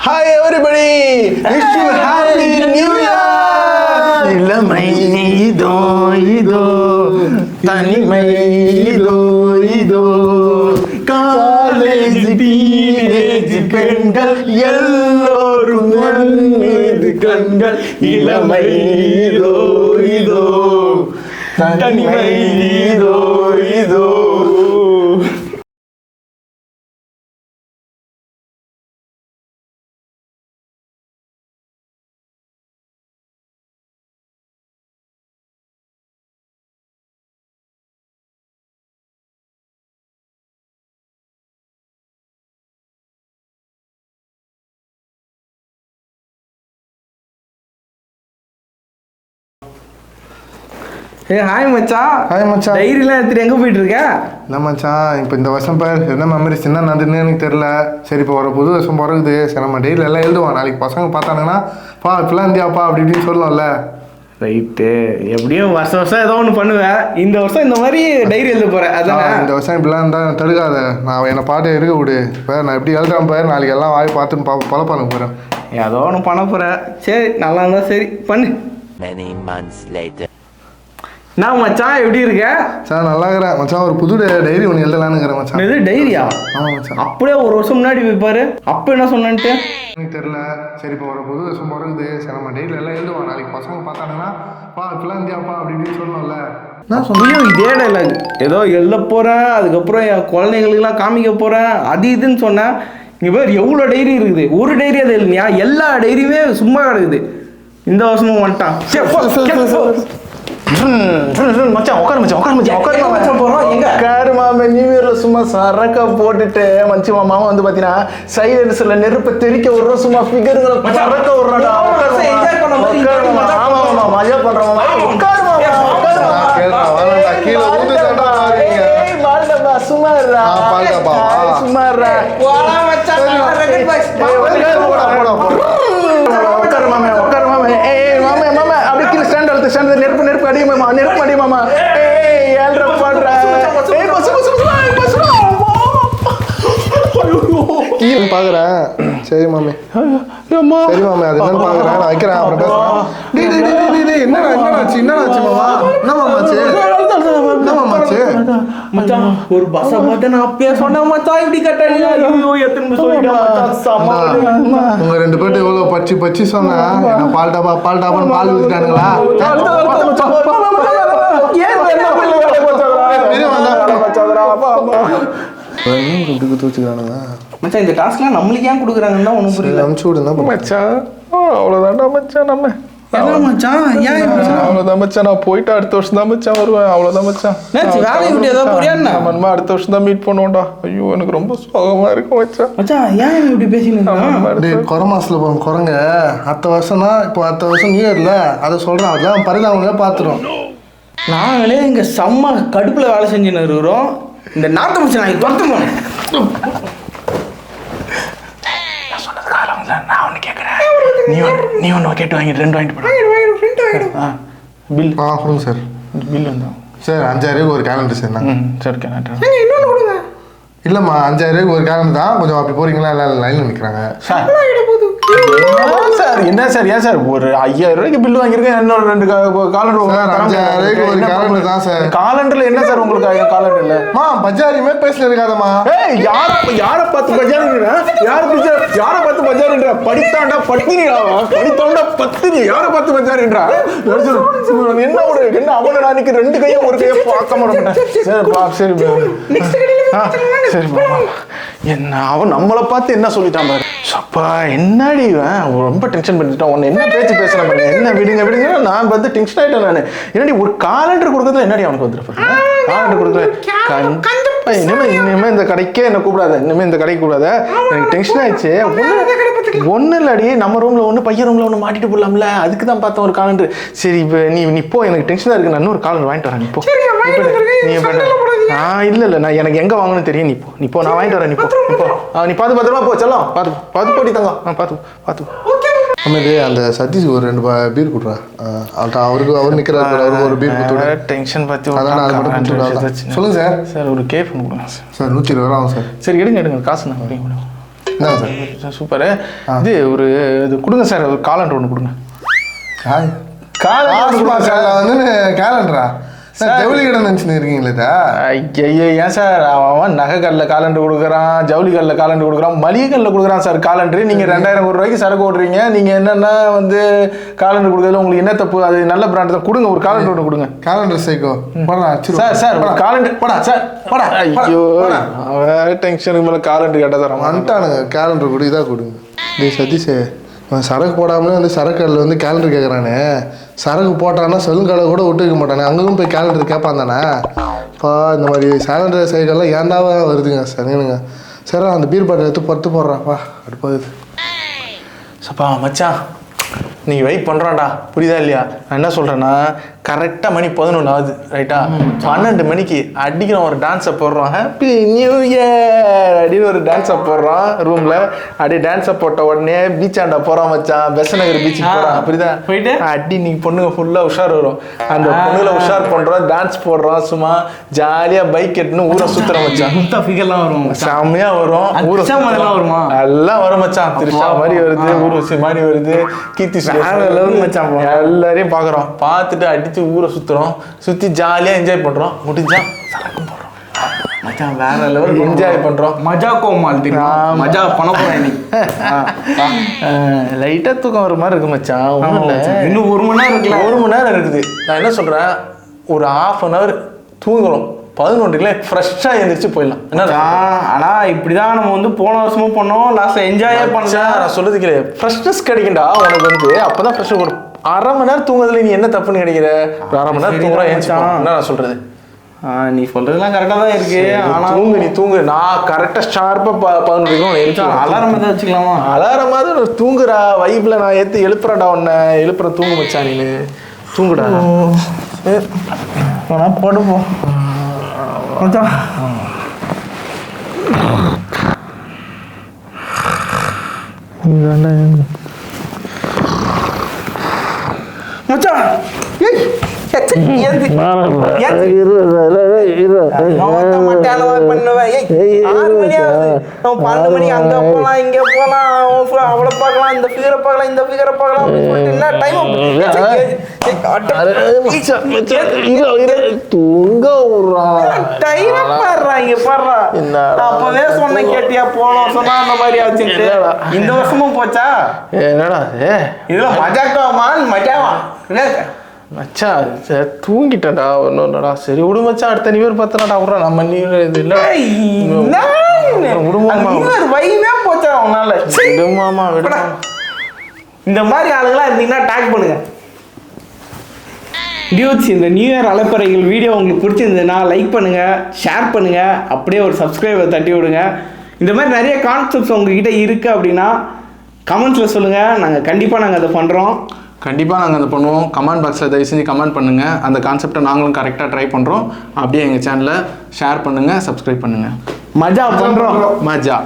Hi everybody! Wish you happy new year! இளமை இதோ இதோ தனிமை இதோ இதோ காலேஜ் டீனேஜ் பெண்கள் எல்லோரும் மீது கண்கள் இளமை இதோ இதோ தனிமை இதோ இதோ. ஏ ஹாய் மச்சான். ஹாய் மச்சான். டைரிலாம் எடுத்துட்டு எங்கே போயிட்டு இருக்க? இல்லை மச்சான், இப்போ இந்த வருஷம் பாரு என்ன மெமரிஸ் என்ன நடந்துன்னு எனக்கு தெரில. சரி, இப்போ ஒரு புது வருஷம் பிறகுது. சரி, நம்ம டெய்லி எல்லாம் எழுதுவோம். நாளைக்கு பசங்க பார்த்தாங்கன்னா பா இப்பெல்லாம் இந்தியாப்பா அப்படி இப்படின்னு சொல்லலாம்ல. ரைட்டு. எப்படியும் வருஷம் வருஷம் ஏதோ ஒன்று பண்ணுவேன். இந்த வருஷம் இந்த மாதிரி டைரி எழுத போகிறேன். அதான் இந்த வருஷம் இப்படிலாம் இருந்தால் தடுக்காத. நான் என்னை பாட்டு இருக்க விடு. இப்போ நான் எப்படி எழுதுறேன் பாரு. நாளைக்கு எல்லாம் வாய் பார்த்துன்னு பழப்பாங்க போகிறேன். ஏதோ ஒன்று பண்ண போகிறேன். சரி, நல்லா இருந்தா சரி பண்ணு. Many months later. நான் மச்சான் எப்படி இருக்க? சார் நல்லா இருக்கிறேன் மச்சான். ஒரு புது டைரி ஒன்று எழுதலான்னு இருக்கிறேன் மச்சான். இது டைரியா? ஆமாம் மச்சான். அப்படியே ஒரு வருஷம் முன்னாடி போய்ப்பாரு. அப்போ என்ன சொன்னேன்ட்டு எனக்கு தெரில. சரி, இப்போ ஒரு புது வருஷம் பிறகுது. சரி, நம்ம டெய்லி எல்லாம் எழுதுவோம். நாளைக்கு பசங்க பார்த்தாங்கன்னா பா இப்பெல்லாம் இந்தியாப்பா அப்படி இப்படின்னு சொல்லலாம்ல. நான் சொன்னியும் இதே டைலாக். ஏதோ எழுத போகிறேன், அதுக்கப்புறம் என் குழந்தைங்களுக்கெல்லாம் காமிக்க போகிறேன், அது இதுன்னு சொன்னேன். இங்கே பேர் எவ்வளோ டைரி இருக்குது. ஒரு டைரி அது இல்லையா, எல்லா டைரியுமே சும்மா கிடக்குது. இந்த வருஷமும் வந்துட்டான். மச்சான் உட்காரு மச்சான், உட்காரு மச்சான், உட்காரு போகிறோம் எங்க உட்காரு மாமே. நியூ இயர்ல சும்மா சரக்கா போட்டுட்டு மச்சி மாமா வந்து பாத்தீங்கன்னா சைலன்ஸ்ல நெருப்பை தெரிக்க விடுறோம். சும்மா ஃபிகர்களை சரக்க விடுறாடா. ஆமா ஆமா மஜா பண்றோம். உட்காரு மாமா, உட்காரு மாமா. கீழே ஊத்துடா. சும்மா இருடா, சும்மா இருடா. உட்காரு மாமே, உட்காரு மாமே. ஏய் மாமே மாமா அப்படியே கீழே ஸ்டாண்ட் எடுத்து ஸ்டாண்ட் நெருப்பு நெருப்பு அடி மாமா, நெருப்பு அடி மாமா. ஏய் ஏழ்ற பண்ற. ஏய் பசு பசு பசு கீழே பாக்குறேன். சரி மாமே, சரி மாமே, அது என்னன்னு பாக்குறேன். நான் வைக்கிறேன், அப்புறம் பேசுறேன். என்னடாச்சு என்னடாச்சு மாமா? என்ன மாமாச்சு? என்ன மாமாச்சு? மச்சான் ஒரு பஸ் பார்த்து நான் அப்பயே சொன்னேன் மச்சான் இப்படி கட்டாங்க. ஐயோ எத்தனை சொல்லிட்டேன். உங்க ரெண்டு பேர்ட்டு எவ்வளவு பச்சி பச்சி சொன்னா என்ன பால் டாபான்னு பால் ஊத்திட்டானுங்களா? மச்சான் இந்த டாஸ்க்லாம் நம்மளுக்கு ஏன் கொடுக்குறாங்கன்னு தான் ஒன்றும் புரியல. அனுப்பிச்சு விடுங்க மச்சான். அவ்வளோதான்டா மச்சான். நம்ம என்ன மச்சான் ஏன் அவ்வளோதான் மச்சான். நான் போயிட்டு அடுத்த வருஷம் தான் மச்சான் வருவேன். அவ்வளோதான் மச்சான். வேலையை விட்டு ஏதாவது போறியா? நம்ம அடுத்த வருஷம் தான் மீட் பண்ணுவோம்டா. ஐயோ எனக்கு ரொம்ப சோகமா இருக்கும் மச்சான். மச்சான் ஏன் இப்படி பேசினீங்க? குறை மாசத்துல போகும் குரங்க. அடுத்த வருஷம்னா இப்போ அடுத்த வருஷம் நியூ இயர்ல அதை சொல்றேன். அதெல்லாம் பரிதாபங்களே பார்த்துரும். நாங்களே இங்க செம்ம கடுப்புல வேலை செஞ்சுன்னு இருக்கிறோம். இந்த நாட்டு மச்சான் நான் துரத்து போனேன். நான் ஒன்று கேட்குறேன். நீ ஒன்று கேட்டு வாங்கிட்டு 2 வாங்கிட்டு போட. பில் கொடுங்க சார். பில் வந்தோம் சார். 5000 ஒரு கேலண்டர் சார். சரி கேலண்டர் இன்னொன்று கொடுங்க. இல்லைம்மா 5000 ஒரு கேலண்டர் தான். கொஞ்சம் அப்படி போறீங்களா? எல்லாம் லைனில் நிற்கிறாங்க சார். என்ன சார் ஏன் சார் ஒரு 5000 பில் வாங்கியிருக்கேன். இன்னொரு 2 காலண்டர். 5000 ஒரு கேலண்டர் தான் சார். காலண்டர்ல என்ன சார் உங்களுக்கு? காலண்டர்ல பஜாரியுமே பேசல இருக்காதம்மா. யாரை பார்த்து பஜாரின்றா? யாரை பார்த்து பஜாரின்றா? படித்தாண்டா பத்தினிடா. படித்தாண்டா பத்தினி. யாரை பார்த்து பஜாரின்றா? என்ன ஒரு என்ன அவனை நாளைக்கு 2 கையும் ஒரு கையை பார்க்க மாட்டேன். சரி சரி என்ன அவன் நம்மளை பார்த்து என்ன சொல்லிட்டான் பாரு. அப்பா என்னடி ரொம்ப டென்ஷன் பண்ணிட்டான். உன்னை என்ன பேச்சு பேசுறேன் பாருங்க. என்ன விடுங்க விடுங்க. நான் வந்து டென்ஷன் ஆயிட்டேன். நான் என்னடி ஒரு காலண்டர் கொடுக்கறதுல என்னடி அவனுக்கு வந்துருப்பேன். காலண்டர் கொடுக்குறேன். இனிமே இந்த கடைக்கே என்ன கூப்பிடாத. இனிமே இந்த கடைக்கு கூப்பிடாத. எனக்கு டென்ஷன் ஆயிடுச்சு. ஒன்றும் இல்லடி, நம்ம ரூம்ல ஒன்று பையன் ரூம்ல ஒன்று மாட்டிட்டு போடலாம்ல. அதுக்கு தான் பார்த்தேன் ஒரு காலண்டர். சரி இப்போ நீ இப்போ எனக்கு டென்ஷனாக இருக்கு. நான் இன்னொரு காலண்டர் வாங்கிட்டு வரேன். இப்போ இல்லை நான் எனக்கு எங்கே வாங்கணும்னு தெரியும். நீ இப்போ நான் வாங்கிட்டு வரேன். நீ பார்த்து பத்திரமா போ. செல்லம் பார்த்து போட்டி தங்க. பார்த்து அமைதி. அந்த சதீஷ் ஒரு 2 பீர் கொடுறா. அவர் நிற்கிறாரு. அவருக்கு ஒரு பீர் கொடுத்து டென்ஷன் பார்த்து சொல்லுங்க சார். சார் ஒரு கேஃப் கொடுங்க சார். 120 ரூபா ஆகும் சார். சரி எடுங்க காசு நான் அப்படியே சார் சூப்பர். இது ஒரு இது கொடுங்க சார், ஒரு காலண்டர் ஒன்று கொடுங்க. கேலண்டரா ஜவுளி கடை நினச்சின்னு இருக்கீங்களா? ஐயோ ஏன் சார், அவன் நகை கல்லில் காலண்டர் கொடுக்குறான், ஜவுளி கல்லில் காலண்டர் கொடுக்குறான், மளிகை கல்லில் கொடுக்குறான் சார் காலண்டர். நீங்கள் 2000 ரூபாய்க்கு சரக்கு ஓடுறீங்க. நீங்கள் என்னென்னா வந்து காலண்டர் கொடுக்குறதுல உங்களுக்கு என்ன தப்பு? அது நல்ல பிராண்ட் தான், கொடுங்க ஒரு காலண்டர் ஒன்று கொடுங்க. Calendar psycho sir sir calendar போடா சார் போடா. ஐயோ டென்ஷனுக்கு மேலே காலண்டர் கேட்டால் தரோம் வந்துட்டானுங்க. கேலண்டர் கொடு, இதாக கொடுங்க. டேய் சதீஷே, சரக்கு போடாமலே வந்து சரக்கு கடையில் வந்து கேலண்டர் கேட்குறானே. சரக்கு போட்டான்னா செல்லுங்கடை கூட விட்டு வைக்க மாட்டானே, அங்கேயும் போய் கேலண்டர் கேட்பான் தானே. இப்போ இந்த மாதிரி கேலண்டர் சைடெல்லாம் ஏண்டாவா வருதுங்க சரிங்க. சரி அந்த பீர் பாட்டில் எடுத்து பத்து போடுறாப்பா அடுப்பாகுது. சப்பா மச்சான் நீங்கள் வெயிட் பண்ணுறோம்டா, புரியுதா இல்லையா? நான் என்ன சொல்கிறேன்னா, கரெக்டாக மணி 11 ஆகுது ரைட்டா? 12 மணிக்கு அடிக்கிறோம் ஒரு டான்ஸை போடுறோம். ஹாப்பி நியூ இயர் அப்படின்னு ஒரு டான்ஸை போடுறோம் ரூமில். அப்படியே டான்ஸை போட்ட உடனே பீச்சாண்டா போகிறோம் மச்சான், பெச நகர் பீச்சுக்கு போகிறோம். புரியுதா? போயிட்டு அடி நீங்கள் பொண்ணுங்க ஃபுல்லாக உஷார் வரும். அந்த பொண்ணுல உஷார் பண்ணுறோம், டான்ஸ் போடுறோம், சும்மா ஜாலியாக பைக் எடுத்துன்னு ஊரை சுற்றுறோம் மச்சான். வரும் செம்மையாக வரும். ஊரை வருமா? எல்லாம் வரும் மச்சான். திருஷா மாதிரி வருது, ஊர்வசி மாதிரி வருது, கீர்த்தி எல்லாரையும் பாக்குறோம். பார்த்துட்டு அடிச்சு ஊரை சுத்துறோம், சுத்தி ஜாலியா என்ஜாய் பண்றோம். முடிஞ்சா சரக்கும் போடுறோம் மச்சான், வேற லெவல் என்ஜாய் பண்றோம். மஜா கோமால் தெரியும், மஜா பண்ண போறேன். லைட்டா தூக்கம் வர மாதிரி இருக்கு மச்சான். இன்னும் 1 மணி நேரம் இருக்குல்ல? 1 மணி நேரம் இருக்குது. நான் என்ன சொல்றேன், ஒரு 1/2 hour தூங்குறோம், 11 ஃப்ரெஷ்ஷாக எழுந்திரிச்சு போயிடலாம். என்ன ஆனால் இப்படிதான் நம்ம வந்து போன வருஷமும் பண்ணோம், லாஸ்ட்ல என்ஜாயே பண்ணலாம். நான் சொல்றது கிடையாது, ஃப்ரெஷ்னஸ் கிடைக்கும்டா உனக்கு வந்து. அப்பதான் ஃப்ரெஷ் ஒரு 1/2 மணி நேரம் தூங்குறதுல நீ என்ன தப்புன்னு கிடைக்கிற? ஒரு 1/2 மணி நேரம் தூங்குறா ஏன்ச்சான். என்ன நான் சொல்றது, நீ சொல்றதுலாம் கரெக்டாக தான் இருக்கு. ஆனால் நீ தூங்கு. நான் கரெக்டாக ஷார்ப்பாக 11 அலாரம் தான் வச்சுக்கலாமா? அலாரமாவது தூங்குறா வைப்ல. நான் எழுப்புறேன்டா உன்னை, எழுப்புறேன், தூங்க வச்சா நீ தூங்குடா. போடுப்போம் மச்சான். இந்த வருஷமும் போச்சா? என்னடா இதுல மஜாவா மச்சா தூங்கிட்டேன்டா. ஒன்றுடா சரி விடு மச்சான், அடுத்த நியூ இயர் பார்த்தனாடா விட்றா. நம்ம நியூ இயர் இது இல்லை வைவே போச்சா உன்னால? விடுமாமா விடுமா. இந்த மாதிரி ஆளுங்களா இருந்தீங்கன்னா டேக் பண்ணுங்க டியூட்ஸ். இந்த நியூ இயர் அலப்பறைகள் வீடியோ உங்களுக்கு பிடிச்சிருந்ததுன்னா லைக் பண்ணுங்க, ஷேர் பண்ணுங்க, அப்படியே ஒரு சப்ஸ்கிரைபை தட்டி விடுங்க. இந்த மாதிரி நிறைய கான்செப்ட்ஸ் உங்ககிட்ட இருக்கு அப்படின்னா கமெண்ட்ஸில் சொல்லுங்கள். நாங்கள் கண்டிப்பாக அதை பண்ணுறோம். கண்டிப்பாக நாங்கள் அதை பண்ணுவோம். கமெண்ட் பாக்ஸில் தயவு செஞ்சு கமெண்ட் பண்ணுங்கள். அந்த கான்செப்டை நாங்களும் கரெக்டாக ட்ரை பண்ணுறோம். அப்படியே எங்கள் சேனலை ஷேர் பண்ணுங்கள், சப்ஸ்கிரைப் பண்ணுங்கள். மஜா பண்ணுறோம், மஜா.